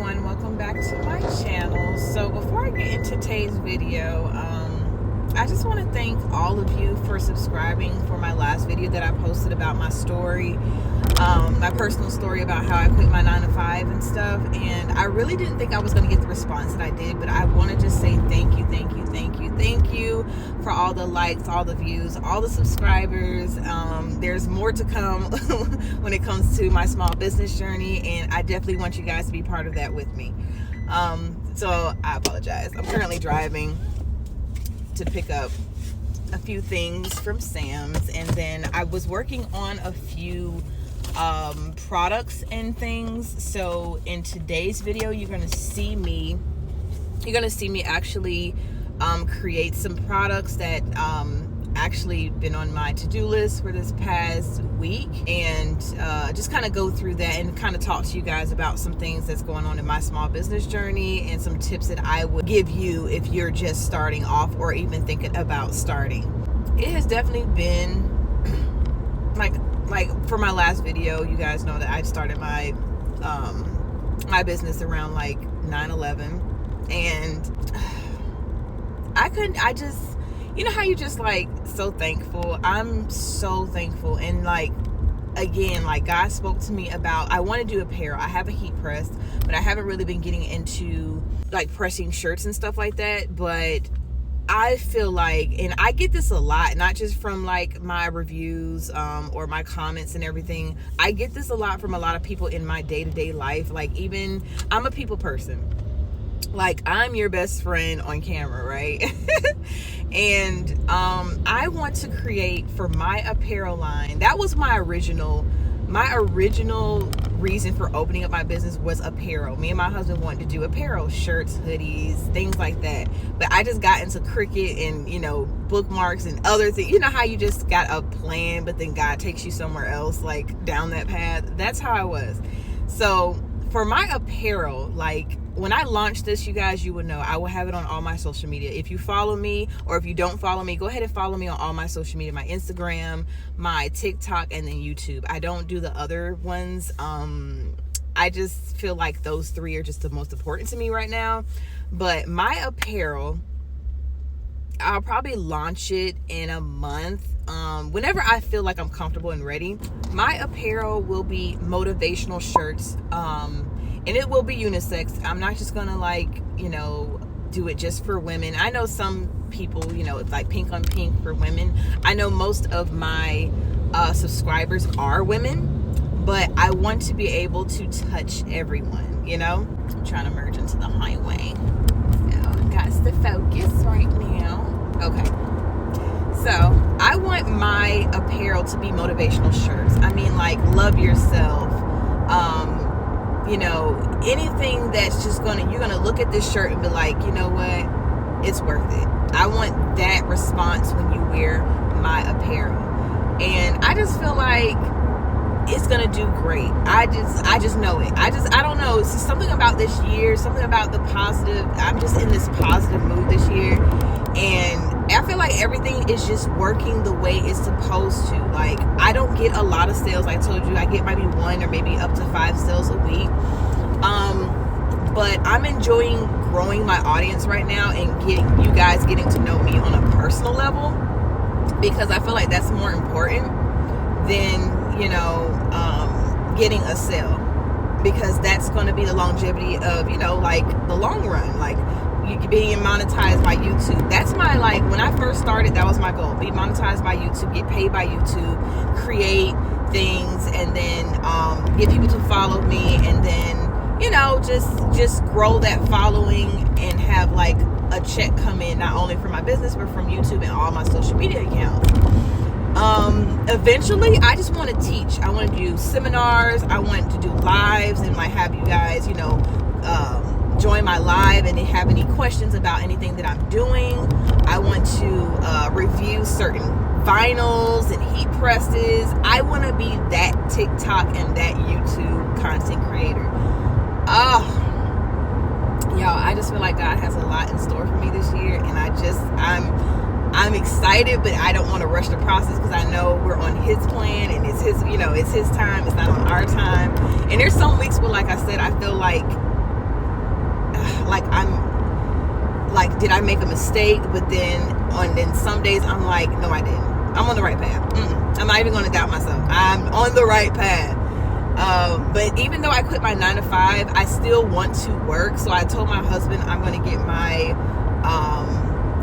everyone, welcome back to my channel. So before I get into today's video, I just want to thank all of you for subscribing for my last video that I posted about my story, my personal story about how I quit my 9-to-5 and stuff. And I really didn't think I was going to get the response that I did, but I want to just say thank you for all the likes, all the views, all the subscribers. There's more to come when it comes to my small business journey, and I definitely want you guys to be part of that with me. So I apologize. I'm currently driving to pick up a few things from Sam's, and then I was working on a few products and things. So in today's video, you're gonna see me actually create some products that actually been on my to-do list for this past week, and just kind of go through that and kind of talk to you guys about some things that's going on in my small business journey and some tips that I would give you if you're just starting off or even thinking about starting. It has definitely been like for my last video, you guys know that I started my my business around like 9/11, and I just, you know how you just like so thankful. I'm so thankful. And like, again, like God spoke to me about, I want to do apparel. I have a heat press, but I haven't really been getting into like pressing shirts and stuff like that. But I feel like, and I get this a lot, not just from like my reviews or my comments and everything. I get this a lot from a lot of people in my day-to-day life. Like, even I'm a people person. Like, I'm your best friend on camera, right? And I want to create for my apparel line. That was my original reason for opening up my business was apparel. Me and my husband wanted to do apparel, shirts, hoodies, things like that. But I just got into Cricut and, you know, bookmarks and other things. You know how you just got a plan, but then God takes you somewhere else, like down that path. That's how I was. So for my apparel, like, when I launch this, you guys, you would know. I will have it on all my social media. If you follow me, or if you don't follow me, go ahead and follow me on all my social media, my Instagram, my TikTok, and then YouTube. I don't do the other ones. I just feel like those three are just the most important to me right now. But my apparel, I'll probably launch it in a month. Whenever I feel like I'm comfortable and ready. My apparel will be motivational shirts. And it will be unisex. I'm not just gonna, like, you know, do it just for women. I know some people, you know, it's like pink on pink for women. I know most of my subscribers are women, but I want to be able to touch everyone, you know? I'm trying to merge into the highway. So, got to focus right now. Okay. So, I want my apparel to be motivational shirts. I mean, like, love yourself. You know, anything that's just you're gonna look at this shirt and be like, you know what, it's worth it. I want that response when you wear my apparel. And I just feel like it's gonna do great. I just know it. I don't know. It's just something about this year, something about the positive. I'm just in this positive mood this year. And I feel like everything is just working the way it's supposed to. Like, I don't get a lot of sales. I told you, I get maybe 1 or maybe up to 5 sales a week. But I'm enjoying growing my audience right now and getting you guys getting to know me on a personal level, because I feel like that's more important than, you know, getting a sale, because that's going to be the longevity of, you know, like the long run, like you being monetized by YouTube. That's my, like, when I first started, that was my goal: be monetized by YouTube, get paid by YouTube, create things, and then get people to follow me, and then, you know, just grow that following and have like a check come in, not only from my business but from YouTube and all my social media accounts. Eventually I just want to teach. I want to do seminars. I want to do lives and like have you guys, you know, join my live and have any questions about anything that I'm doing. I want to review certain vinyls and heat presses. I want to be that TikTok and that YouTube content creator. Y'all, I just feel like God has a lot in store for me this year, and I'm excited, but I don't want to rush the process, because I know we're on His plan and it's His, you know, it's His time. It's not on our time. And there's some weeks where, like I said, I feel like like I'm like, did I make a mistake? But then some days I'm like, no, I didn't. I'm on the right path. I'm not even going to doubt myself. I'm on the right path. But even though I quit my 9 to 5, I still want to work. So I told my husband I'm going to get my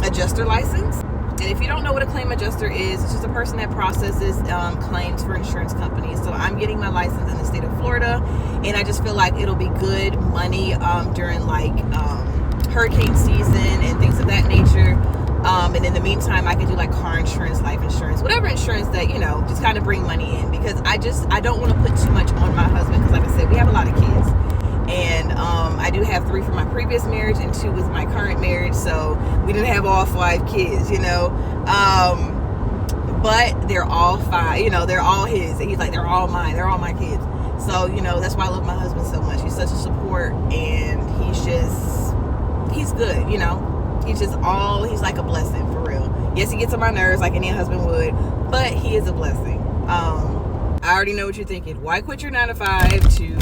adjuster license. And if you don't know what a claim adjuster is, it's just a person that processes claims for insurance companies. So I'm getting my license in the state of Florida, and I just feel like it'll be good money during like hurricane season and things of that nature. And in the meantime, I can do like car insurance, life insurance, whatever insurance that, you know, just kind of bring money in, because I don't want to put too much on my husband, because like I said, we have a lot of kids. And I do have 3 from my previous marriage and 2 with my current marriage, so we didn't have all 5 kids, you know. But they're all 5, you know, they're all his. And he's like, they're all mine, they're all my kids. So, you know, that's why I love my husband so much. He's such a support, and he's good, you know. He's like a blessing, for real. Yes, he gets on my nerves like any husband would, but he is a blessing. I already know what you're thinking. Why quit your 9 to 5 to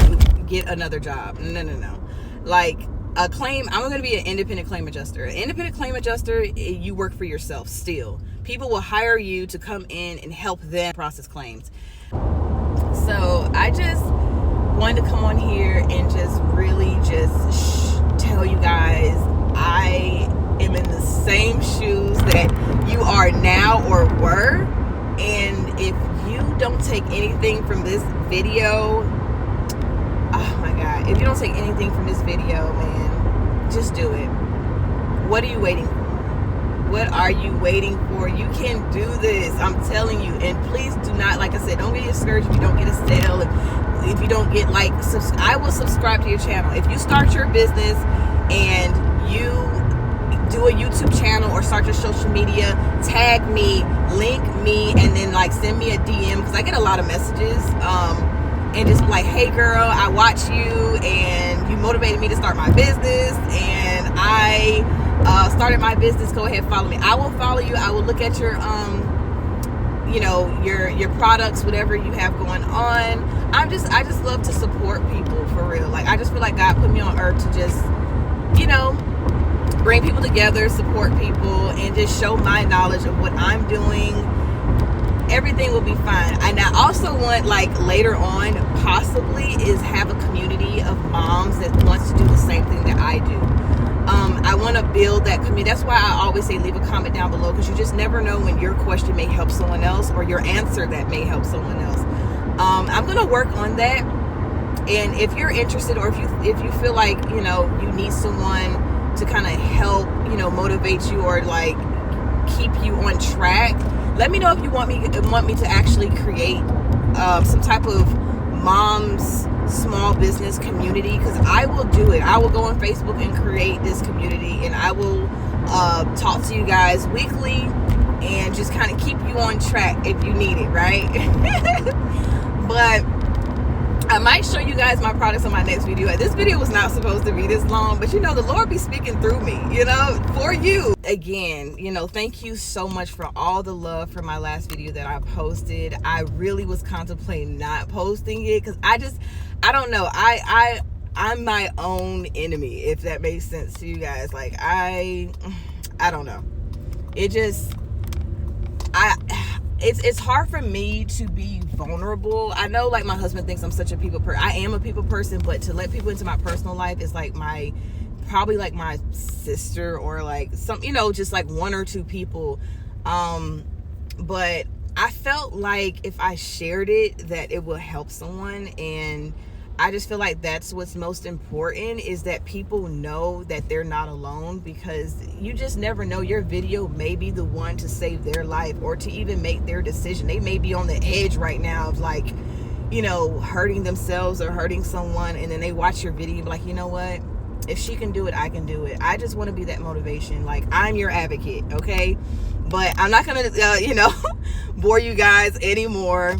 get another job? No. Like a claim, I'm going to be an independent claim adjuster. An independent claim adjuster, you work for yourself still. People will hire you to come in and help them process claims. So I just wanted to come on here and just really just tell you guys, I am in the same shoes that you are now or were. And if you don't take anything from this video, oh my God, if you don't take anything from this video, man, just do it. What are you waiting for? What are you waiting for? You can do this. I'm telling you. And please do not, like I said, don't get discouraged if you don't get a sale. If you don't get like, I will subscribe to your channel. If you start your business and you do a YouTube channel or start your social media, tag me, link me, and then like send me a DM, because I get a lot of messages. And just like, hey girl, I watch you and you motivated me to start my business, and I started my business. Go ahead, follow me. I will follow you. I will look at your you know, your products, whatever you have going on. I just love to support people, for real. Like, I just feel like God put me on earth to just, you know, bring people together, support people, and just show my knowledge of what I'm doing. Everything will be fine. And I also want, like, later on, possibly, is have a community of moms that wants to do the same thing that I do. I want to build that community. That's why I always say leave a comment down below, because you just never know when your question may help someone else, or your answer that may help someone else. I'm going to work on that. And if you're interested, or if you feel like, you know, you need someone to kind of help, you know, motivate you, or like keep you on track, let me know if you want me to actually create some type of mom's small business community, because I will do it. I will go on Facebook and create this community, and I will talk to you guys weekly and just kind of keep you on track if you need it, right? But I might show you guys my products on my next video. This video was not supposed to be this long, but you know, the Lord be speaking through me, you know, for you. Again, you know, thank you so much for all the love for my last video that I posted. I really was contemplating not posting it, because I don't know. I'm my own enemy, if that makes sense to you guys. Like, I don't know. It's hard for me to be vulnerable. I know, like, my husband thinks I'm such a people person. I am a people person, but to let people into my personal life is like probably like my sister, or like some, you know, just like 1 or 2 people. But I felt like if I shared it, that it will help someone. And I just feel like that's what's most important, is that people know that they're not alone, because you just never know. Your video may be the one to save their life, or to even make their decision. They may be on the edge right now of, like, you know, hurting themselves or hurting someone, and then they watch your video and be like, you know what? If she can do it, I can do it. I just want to be that motivation. Like, I'm your advocate, okay? But I'm not going to, you know, bore you guys anymore.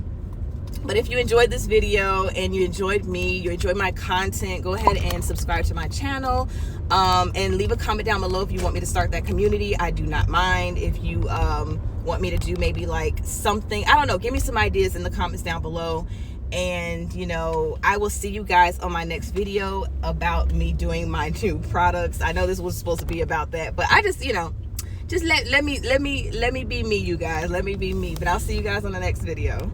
But if you enjoyed this video and you enjoyed me, you enjoyed my content, go ahead and subscribe to my channel, and leave a comment down below if you want me to start that community. I do not mind. If you want me to do maybe like something, I don't know, give me some ideas in the comments down below. And you know, I will see you guys on my next video about me doing my new products. I know this was supposed to be about that, but I just, you know, just let me be me, you guys. Let me be me. But I'll see you guys on the next video.